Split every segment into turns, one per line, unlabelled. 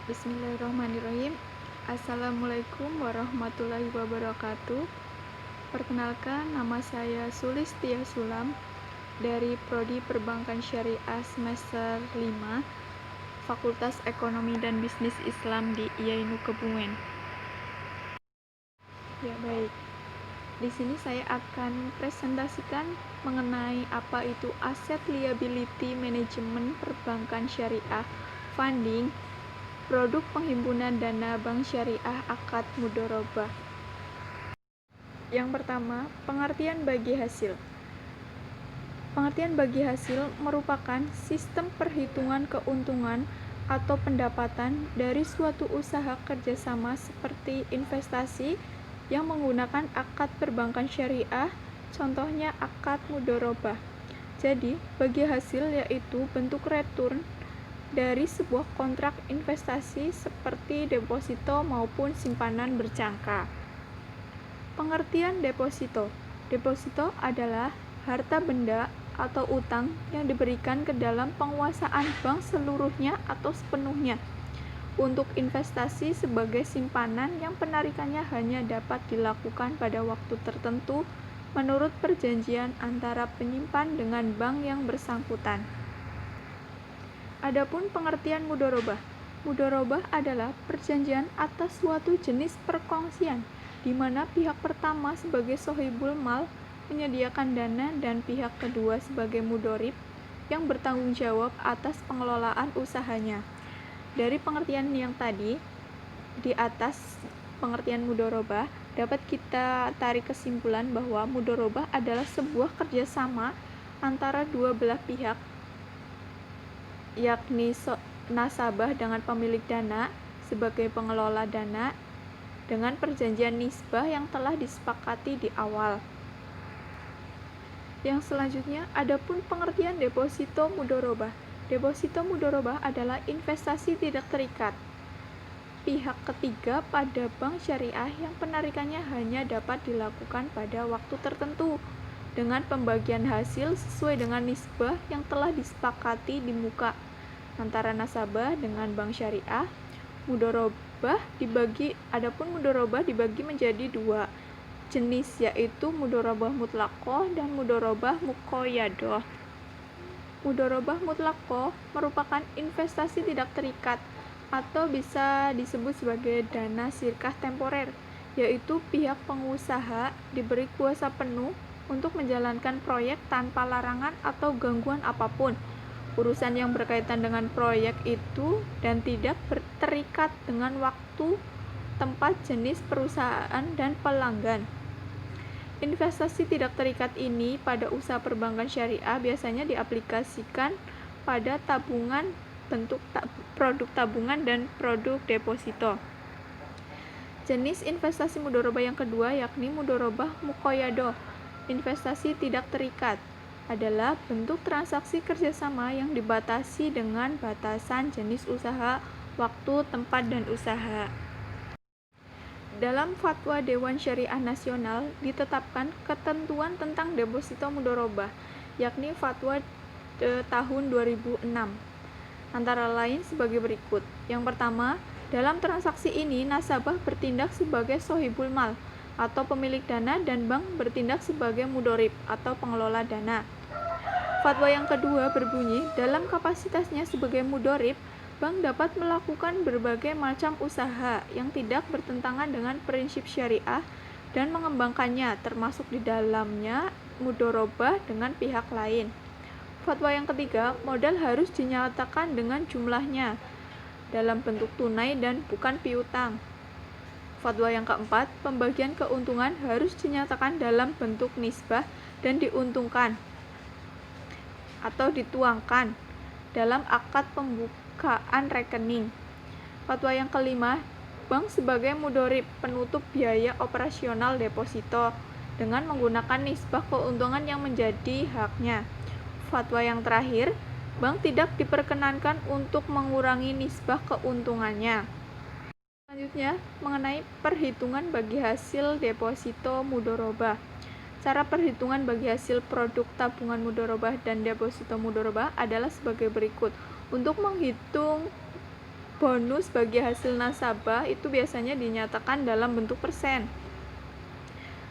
Bismillahirrahmanirrahim. Assalamualaikum warahmatullahi wabarakatuh. Perkenalkan, nama saya Sulistia Sulam dari Prodi Perbankan Syariah semester 5, Fakultas Ekonomi dan Bisnis Islam di IAINU Kebumen. Ya, baik. Di sini saya akan presentasikan mengenai apa itu Asset Liability Management Perbankan Syariah, Funding, produk penghimpunan dana bank syariah akad mudharabah. Yang pertama, pengertian bagi hasil. Pengertian bagi hasil merupakan sistem perhitungan keuntungan atau pendapatan dari suatu usaha kerjasama seperti investasi yang menggunakan akad perbankan syariah, contohnya akad mudharabah. Jadi, bagi hasil yaitu bentuk return dari sebuah kontrak investasi seperti deposito maupun simpanan berjangka. Pengertian deposito. Deposito adalah harta benda atau utang yang diberikan ke dalam penguasaan bank seluruhnya atau sepenuhnya untuk investasi sebagai simpanan yang penarikannya hanya dapat dilakukan pada waktu tertentu menurut perjanjian antara penyimpan dengan bank yang bersangkutan. Adapun pengertian mudharabah. Mudharabah adalah perjanjian atas suatu jenis perkongsian di mana pihak pertama sebagai sohibul mal menyediakan dana dan pihak kedua sebagai mudharib yang bertanggung jawab atas pengelolaan usahanya. Dari pengertian yang tadi, di atas pengertian mudharabah, dapat kita tarik kesimpulan bahwa mudharabah adalah sebuah kerjasama antara dua belah pihak, yakni nasabah dengan pemilik dana sebagai pengelola dana dengan perjanjian nisbah yang telah disepakati di awal. Yang selanjutnya, adapun pengertian deposito mudharabah. Deposito mudharabah adalah investasi tidak terikat pihak ketiga pada bank syariah yang penarikannya hanya dapat dilakukan pada waktu tertentu dengan pembagian hasil sesuai dengan nisbah yang telah disepakati di muka antara nasabah dengan bank syariah. Adapun mudharabah dibagi menjadi dua jenis, yaitu mudharabah mutlaqah dan mudharabah muqayyadah. Mudharabah mutlaqah merupakan investasi tidak terikat atau bisa disebut sebagai dana sirkah temporer, yaitu pihak pengusaha diberi kuasa penuh untuk menjalankan proyek tanpa larangan atau gangguan apapun urusan yang berkaitan dengan proyek itu dan tidak terikat dengan waktu, tempat, jenis perusahaan, dan pelanggan. Investasi tidak terikat ini pada usaha perbankan syariah biasanya diaplikasikan pada tabungan bentuk produk tabungan dan produk deposito. Jenis investasi mudharabah yang kedua yakni mudharabah muqayyadah. Investasi tidak terikat adalah bentuk transaksi kerjasama yang dibatasi dengan batasan jenis usaha, waktu, tempat, dan usaha. Dalam Fatwa Dewan Syariah Nasional ditetapkan ketentuan tentang deposito mudharabah, yakni Fatwa tahun 2006. Antara lain sebagai berikut. Yang pertama, dalam transaksi ini nasabah bertindak sebagai sohibul mal atau pemilik dana dan bank bertindak sebagai mudharib atau pengelola dana. Fatwa yang kedua berbunyi, dalam kapasitasnya sebagai mudharib, bank dapat melakukan berbagai macam usaha yang tidak bertentangan dengan prinsip syariah dan mengembangkannya, termasuk di dalamnya mudharabah dengan pihak lain. Fatwa yang ketiga, modal harus dinyatakan dengan jumlahnya dalam bentuk tunai dan bukan piutang. Fatwa yang keempat, pembagian keuntungan harus dinyatakan dalam bentuk nisbah dan diuntungkan atau dituangkan dalam akad pembukaan rekening. Fatwa yang kelima, bank sebagai mudharib penutup biaya operasional deposito dengan menggunakan nisbah keuntungan yang menjadi haknya. Fatwa yang terakhir, bank tidak diperkenankan untuk mengurangi nisbah keuntungannya. Selanjutnya, mengenai perhitungan bagi hasil deposito mudharabah. Cara perhitungan bagi hasil produk tabungan mudharabah dan deposito mudharabah adalah sebagai berikut. Untuk menghitung bonus bagi hasil nasabah itu biasanya dinyatakan dalam bentuk persen.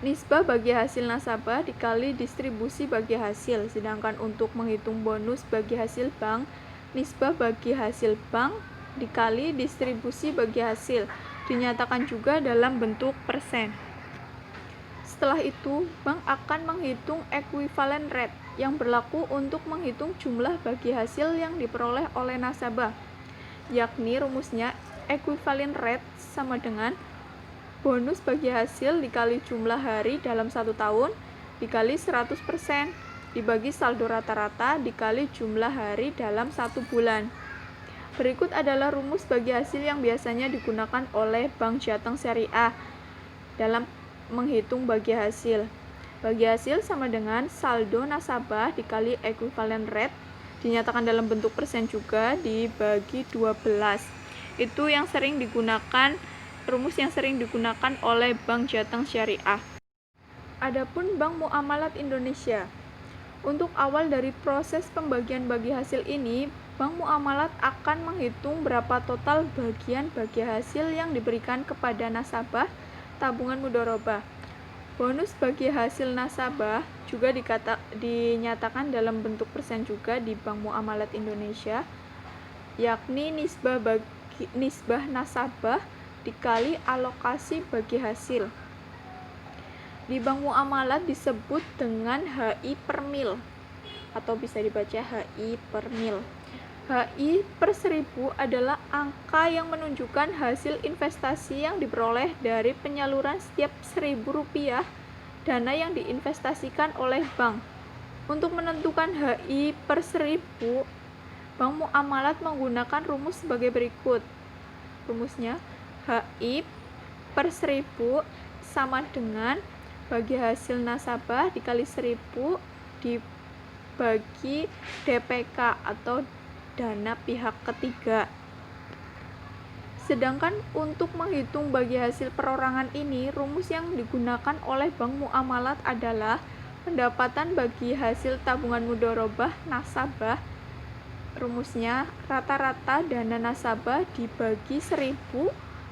Nisbah bagi hasil nasabah dikali distribusi bagi hasil, sedangkan untuk menghitung bonus bagi hasil bank, nisbah bagi hasil bank dikali distribusi bagi hasil, dinyatakan juga dalam bentuk persen. Setelah itu, bank akan menghitung equivalent rate yang berlaku untuk menghitung jumlah bagi hasil yang diperoleh oleh nasabah, yakni rumusnya equivalent rate sama dengan bonus bagi hasil dikali jumlah hari dalam 1 tahun dikali 100% dibagi saldo rata-rata dikali jumlah hari dalam 1 bulan. Berikut adalah rumus bagi hasil yang biasanya digunakan oleh Bank Jateng Syariah dalam menghitung bagi hasil. Bagi hasil sama dengan saldo nasabah dikali equivalent rate, dinyatakan dalam bentuk persen juga, dibagi 12. Itu yang sering digunakan, rumus yang sering digunakan oleh Bank Jateng Syariah. Adapun Bank Muamalat Indonesia, untuk awal dari proses pembagian bagi hasil ini, Bank Muamalat akan menghitung berapa total bagian bagi hasil yang diberikan kepada nasabah tabungan mudharabah. Bonus bagi hasil nasabah juga dinyatakan dalam bentuk persen juga di Bank Muamalat Indonesia, yakni nisbah nasabah dikali alokasi bagi hasil. Di Bank Muamalat disebut dengan HI per mil atau bisa dibaca HI per mil. HI per 1000 adalah angka yang menunjukkan hasil investasi yang diperoleh dari penyaluran setiap Rp1.000 dana yang diinvestasikan oleh bank. Untuk menentukan HI per 1000, Bank Muamalat menggunakan rumus sebagai berikut. Rumusnya HI per 1000 sama dengan bagi hasil nasabah dikali 1000 dibagi DPK atau dana pihak ketiga. Sedangkan untuk menghitung bagi hasil perorangan ini, rumus yang digunakan oleh Bank Muamalat adalah pendapatan bagi hasil tabungan mudharabah nasabah. Rumusnya rata-rata dana nasabah dibagi 1000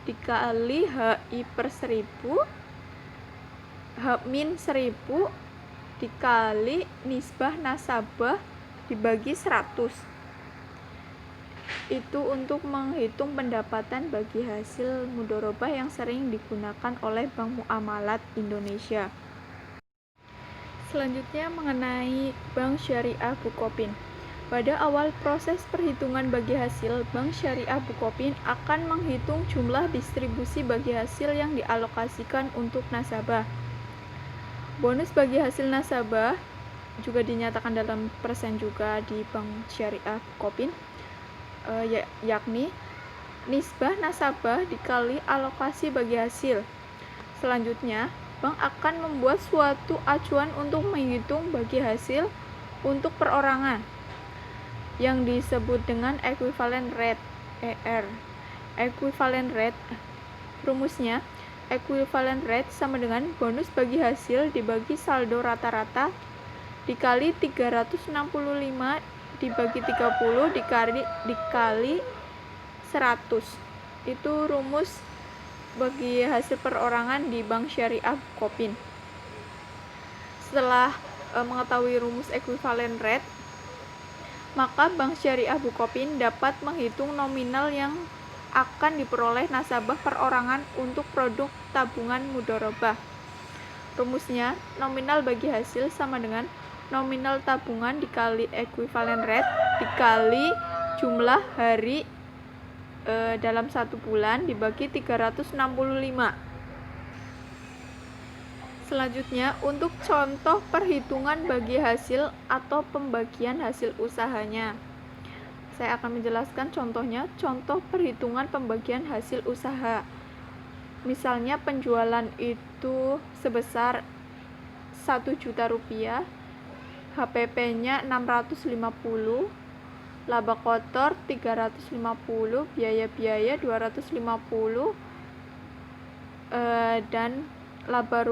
dikali HI per 1000 H-1000 dikali nisbah nasabah dibagi 100. Itu untuk menghitung pendapatan bagi hasil mudharabah yang sering digunakan oleh Bank Muamalat Indonesia. Selanjutnya mengenai Bank Syariah Bukopin. Pada awal proses perhitungan bagi hasil, Bank Syariah Bukopin akan menghitung jumlah distribusi bagi hasil yang dialokasikan untuk nasabah. Bonus bagi hasil nasabah juga dinyatakan dalam persen juga di Bank Syariah Bukopin, yakni nisbah nasabah dikali alokasi bagi hasil. Selanjutnya, bank akan membuat suatu acuan untuk menghitung bagi hasil untuk perorangan yang disebut dengan equivalent rate ER. Equivalent rate, rumusnya equivalent rate sama dengan bonus bagi hasil dibagi saldo rata-rata dikali 365 dibagi 30 dikali 100. Itu rumus bagi hasil perorangan di Bank Syariah Bukopin. Setelah mengetahui rumus equivalent rate, maka Bank Syariah Bukopin dapat menghitung nominal yang akan diperoleh nasabah perorangan untuk produk tabungan mudharabah. Rumusnya nominal bagi hasil sama dengan nominal tabungan dikali equivalent rate dikali jumlah hari dalam 1 bulan dibagi 365. Selanjutnya, untuk contoh perhitungan bagi hasil atau pembagian hasil usahanya. Saya akan menjelaskan contohnya, contoh perhitungan pembagian hasil usaha. Misalnya penjualan itu sebesar Rp1.000.000, HPP-nya 650, laba kotor 350, biaya-biaya 250, dan laba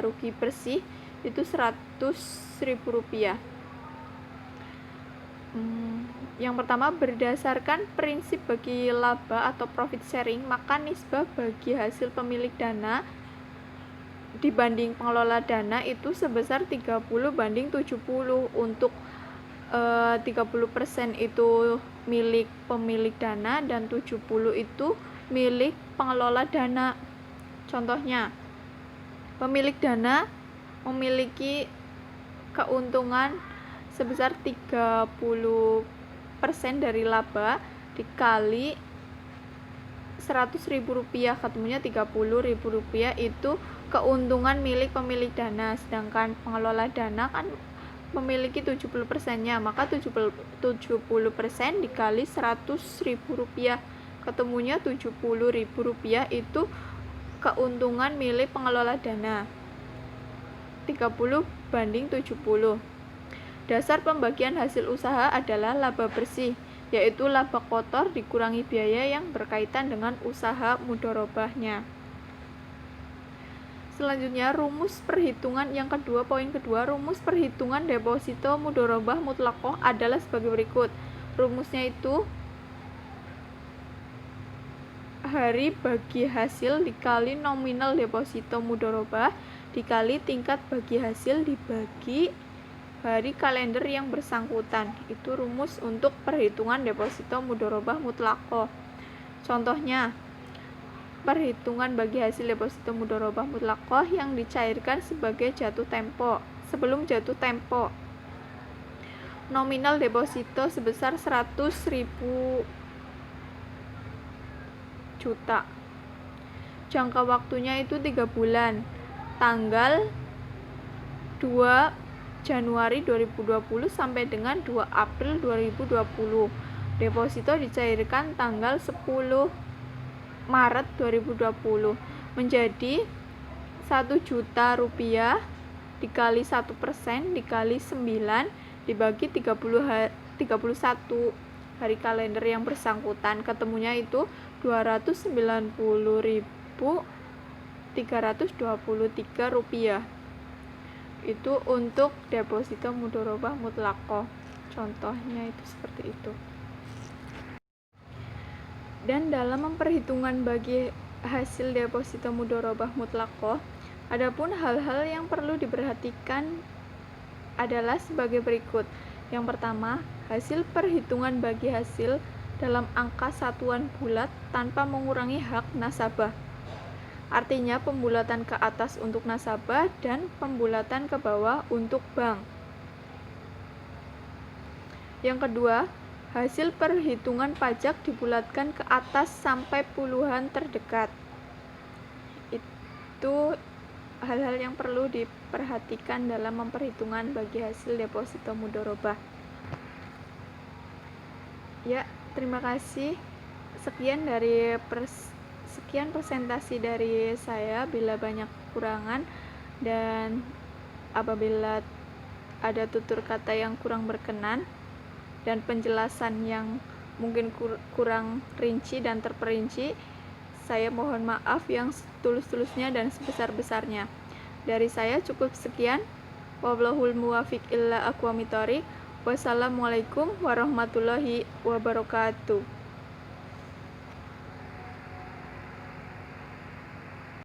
rugi bersih itu Rp100.000. Yang pertama, berdasarkan prinsip bagi laba atau profit sharing, maka nisbah bagi hasil pemilik dana dibanding pengelola dana itu sebesar 30/70. Untuk 30% itu milik pemilik dana dan 70 itu milik pengelola dana. Contohnya, pemilik dana memiliki keuntungan sebesar 30% dari laba dikali Rp100.000, ketemunya Rp30.000 itu keuntungan milik pemilik dana, sedangkan pengelola dana kan memiliki 70%-nya, maka 70% dikali Rp100.000, ketemunya Rp70.000 itu keuntungan milik pengelola dana. 30/70. Dasar pembagian hasil usaha adalah laba bersih, yaitu laba kotor dikurangi biaya yang berkaitan dengan usaha mudharabahnya. Selanjutnya, rumus perhitungan yang kedua, poin kedua, rumus perhitungan deposito mudharabah mutlaqoh adalah sebagai berikut. Rumusnya itu hari bagi hasil dikali nominal deposito mudharabah dikali tingkat bagi hasil dibagi hari kalender yang bersangkutan. Itu rumus untuk perhitungan deposito mudharabah mutlaqoh. Contohnya, perhitungan bagi hasil deposito mudharabah mutlaqoh yang dicairkan sebagai jatuh tempo. Sebelum jatuh tempo, nominal deposito sebesar 100.000 juta. Jangka waktunya itu 3 bulan. Tanggal 2 Januari 2020 sampai dengan 2 April 2020. Deposito dicairkan tanggal 10 Maret 2020 menjadi Rp1.000.000 dikali 1% dikali 9 dibagi 31 hari kalender yang bersangkutan, ketemunya itu Rp290.323. Itu untuk deposito mudharabah mutlaqoh. Contohnya itu seperti itu. Dan dalam memperhitungan bagi hasil deposito mudharabah mutlaqoh, adapun hal-hal yang perlu diperhatikan adalah sebagai berikut. Yang pertama, hasil perhitungan bagi hasil dalam angka satuan bulat tanpa mengurangi hak nasabah. Artinya pembulatan ke atas untuk nasabah dan pembulatan ke bawah untuk bank. Yang kedua, hasil perhitungan pajak dibulatkan ke atas sampai puluhan terdekat. Itu hal-hal yang perlu diperhatikan dalam memperhitungan bagi hasil deposito mudharabah. Ya, terima kasih. Sekian presentasi dari saya. Bila banyak kekurangan dan apabila ada tutur kata yang kurang berkenan dan penjelasan yang mungkin kurang rinci dan terperinci, saya mohon maaf yang setulus-tulusnya dan sebesar-besarnya. Dari saya cukup sekian. Wallahul muwaffiq ila aqwamit thoriq. Wassalamualaikum warahmatullahi wabarakatuh.